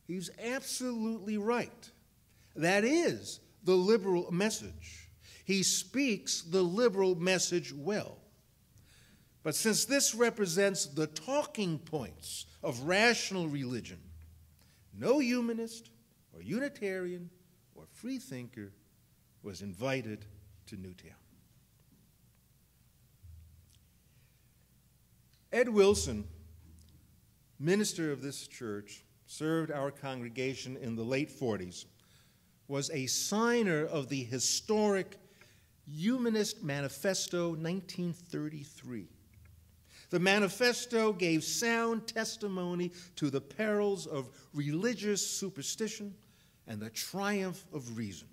He's absolutely right. That is the liberal message. He speaks the liberal message well. But since this represents the talking points of rational religion, no humanist or Unitarian or freethinker was invited to Newtown. Ed Wilson, minister of this church, served our congregation in the late 40s, was a signer of the historic Humanist Manifesto 1933. The manifesto gave sound testimony to the perils of religious superstition and the triumph of reason.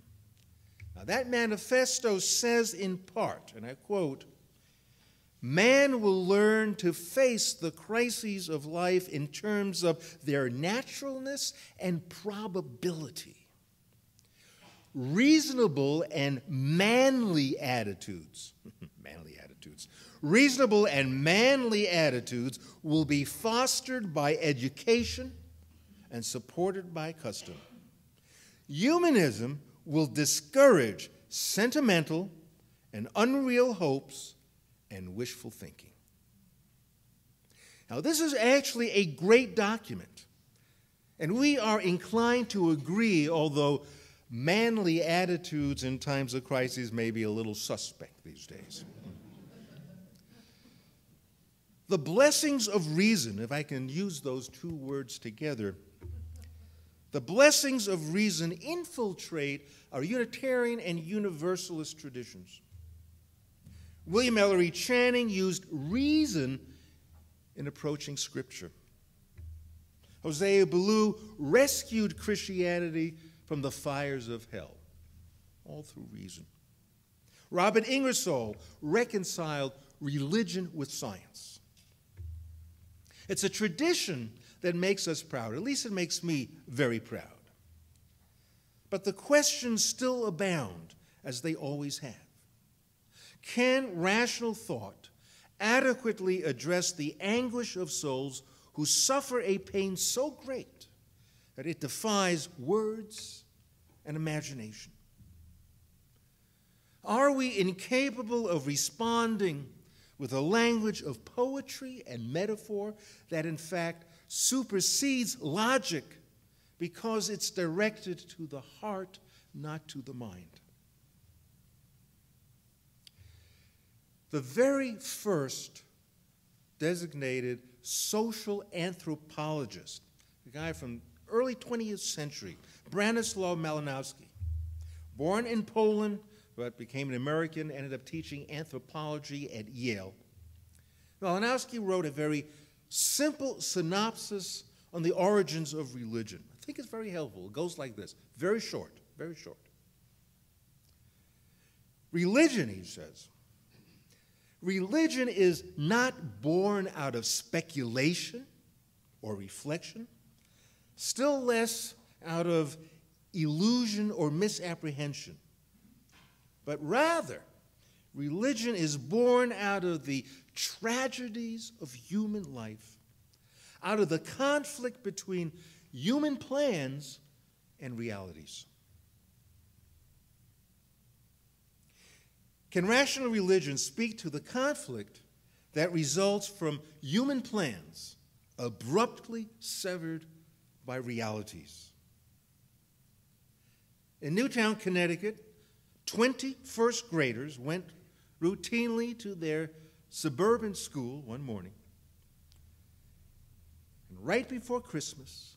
Now, that manifesto says in part, and I quote, "Man will learn to face the crises of life in terms of their naturalness and probability. Reasonable and manly attitudes, reasonable and manly attitudes will be fostered by education and supported by custom. Humanism will discourage sentimental and unreal hopes and wishful thinking." Now, this is actually a great document, and we are inclined to agree, although manly attitudes in times of crisis may be a little suspect these days. The blessings of reason, if I can use those two words together, the blessings of reason infiltrate our Unitarian and Universalist traditions. William Ellery Channing used reason in approaching Scripture. Hosea Ballou rescued Christianity from the fires of hell, all through reason. Robert Ingersoll reconciled religion with science. It's a tradition that makes us proud. At least it makes me very proud. But the questions still abound, as they always have. Can rational thought adequately address the anguish of souls who suffer a pain so great that it defies words and imagination? Are we incapable of responding with a language of poetry and metaphor that in fact supersedes logic because it's directed to the heart, not to the mind? The very first designated social anthropologist, a guy from early 20th century, Branislaw Malinowski, born in Poland but became an American, ended up teaching anthropology at Yale. Malinowski wrote a very simple synopsis on the origins of religion. I think it's very helpful. It goes like this, very short, very short. Religion, he says, religion is not born out of speculation or reflection, still less out of illusion or misapprehension, but rather, religion is born out of the tragedies of human life, out of the conflict between human plans and realities. Can rational religion speak to the conflict that results from human plans abruptly severed by realities? In Newtown, Connecticut, 20 first graders went routinely to their suburban school one morning. And right before Christmas,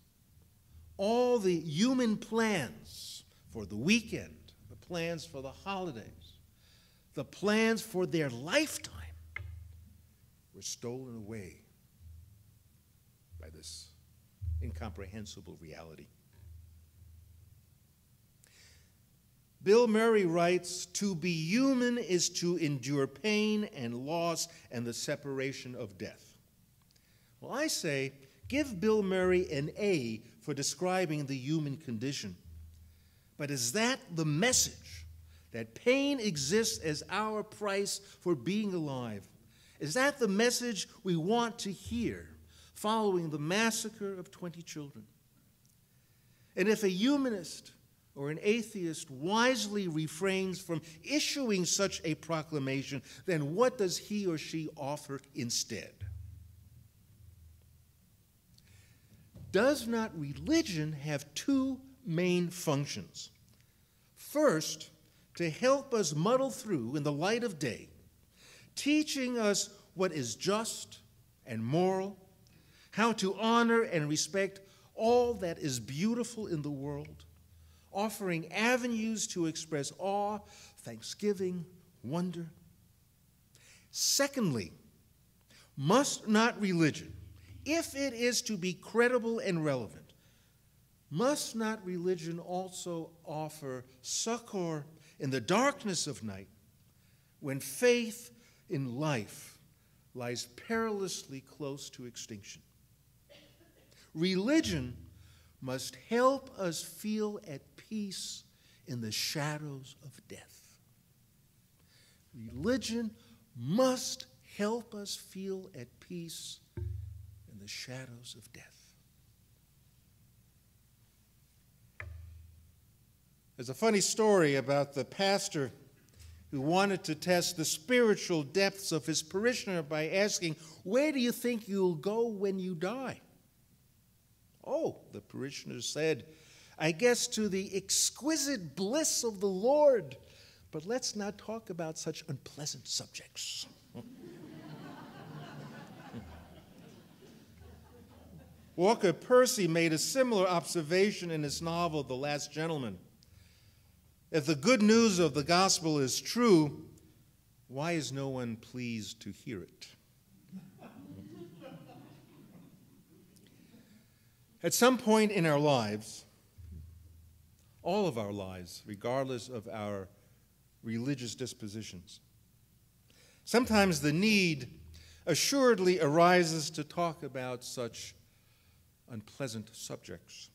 all the human plans for the weekend, the plans for the holidays, the plans for their lifetime were stolen away by this incomprehensible reality. Bill Murray writes, "To be human is to endure pain and loss and the separation of death." Well, I say, give Bill Murray an A for describing the human condition. But is that the message, that pain exists as our price for being alive? Is that the message we want to hear following the massacre of 20 children? And if a humanist or an atheist wisely refrains from issuing such a proclamation, then what does he or she offer instead? Does not religion have two main functions? First, to help us muddle through in the light of day, teaching us what is just and moral, how to honor and respect all that is beautiful in the world, offering avenues to express awe, thanksgiving, wonder. Secondly, must not religion, if it is to be credible and relevant, must not religion also offer succor in the darkness of night when faith in life lies perilously close to extinction? Religion must help us feel at peace in the shadows of death. Religion must help us feel at peace in the shadows of death. There's a funny story about the pastor who wanted to test the spiritual depths of his parishioner by asking, "Where do you think you'll go when you die?" "Oh," the parishioner said, "I guess to the exquisite bliss of the Lord, but let's not talk about such unpleasant subjects." Walker Percy made a similar observation in his novel, The Last Gentleman. If the good news of the gospel is true, why is no one pleased to hear it? At some point in our lives, all of our lives, regardless of our religious dispositions, sometimes the need assuredly arises to talk about such unpleasant subjects.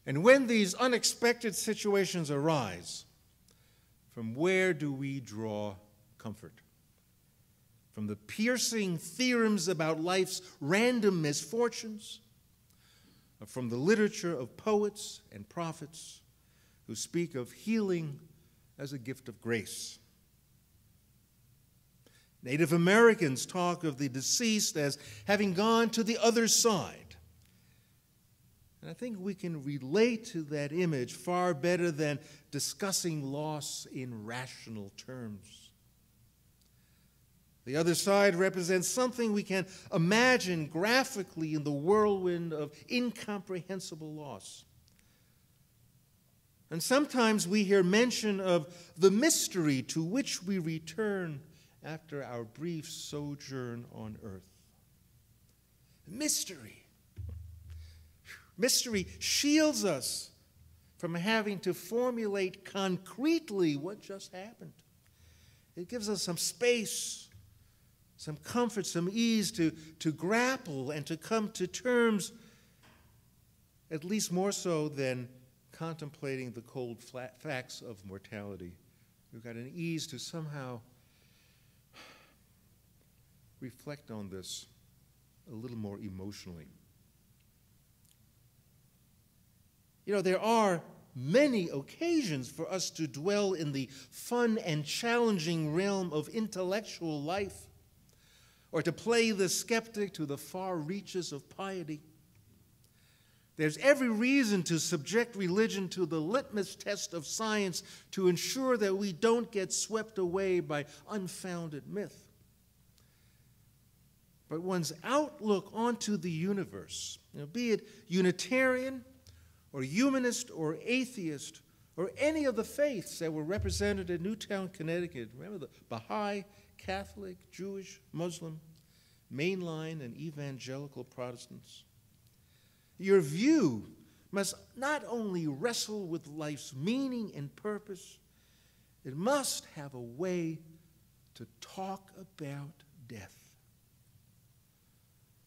And when these unexpected situations arise, from where do we draw comfort? From the piercing theorems about life's random misfortunes, or from the literature of poets and prophets who speak of healing as a gift of grace? Native Americans talk of the deceased as having gone to the other side. And I think we can relate to that image far better than discussing loss in rational terms. The other side represents something we can imagine graphically in the whirlwind of incomprehensible loss. And sometimes we hear mention of the mystery to which we return after our brief sojourn on earth. Mystery. Mystery shields us from having to formulate concretely what just happened. It gives us some space, some comfort, some ease to grapple and to come to terms, at least more so than contemplating the cold facts of mortality. We've got an ease to somehow reflect on this a little more emotionally. You know, there are many occasions for us to dwell in the fun and challenging realm of intellectual life, or to play the skeptic to the far reaches of piety. There's every reason to subject religion to the litmus test of science to ensure that we don't get swept away by unfounded myth. But one's outlook onto the universe, be it Unitarian or humanist or atheist or any of the faiths that were represented in Newtown, Connecticut, remember the Baha'i, Catholic, Jewish, Muslim, mainline, and evangelical Protestants. Your view must not only wrestle with life's meaning and purpose, it must have a way to talk about death.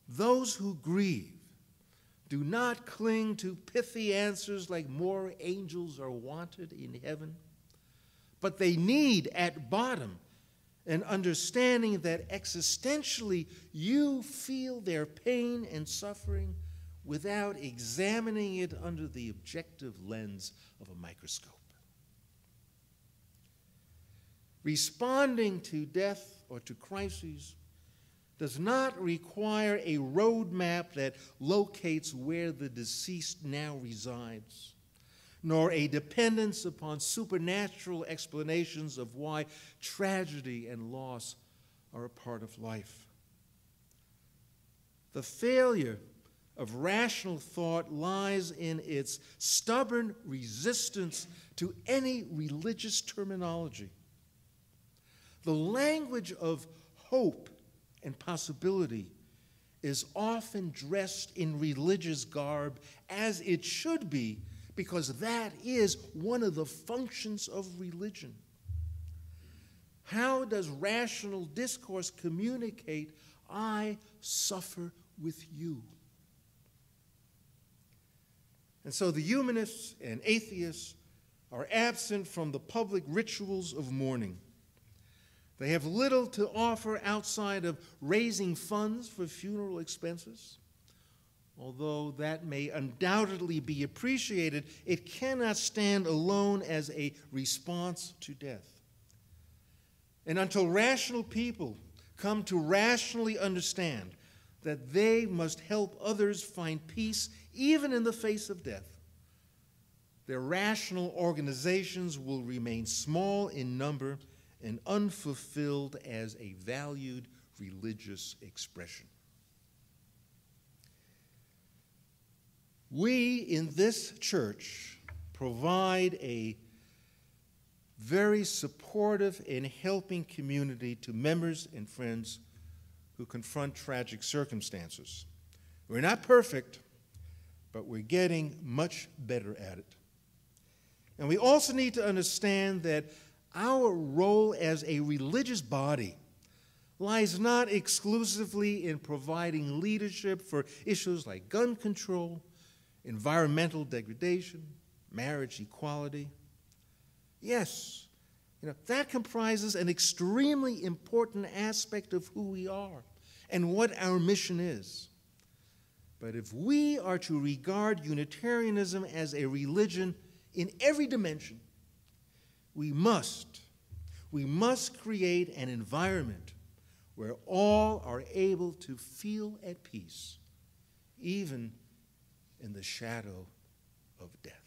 Those who grieve do not cling to pithy answers like more angels are wanted in heaven, but they need at bottom an understanding that existentially you feel their pain and suffering without examining it under the objective lens of a microscope. Responding to death or to crises does not require a roadmap that locates where the deceased now resides, nor a dependence upon supernatural explanations of why tragedy and loss are a part of life. The failure of rational thought lies in its stubborn resistance to any religious terminology. The language of hope and possibility is often dressed in religious garb, as it should be, because that is one of the functions of religion. How does rational discourse communicate, I suffer with you? And so the humanists and atheists are absent from the public rituals of mourning. They have little to offer outside of raising funds for funeral expenses. Although that may undoubtedly be appreciated, it cannot stand alone as a response to death. And until rational people come to rationally understand that they must help others find peace even in the face of death, their rational organizations will remain small in number and unfulfilled as a valued religious expression. We in this church provide a very supportive and helping community to members and friends who confront tragic circumstances. We're not perfect, but we're getting much better at it. And we also need to understand that our role as a religious body lies not exclusively in providing leadership for issues like gun control, environmental degradation, marriage equality. Yes, that comprises an extremely important aspect of who we are and what our mission is. But if we are to regard Unitarianism as a religion in every dimension, we must create an environment where all are able to feel at peace, even in the shadow of death.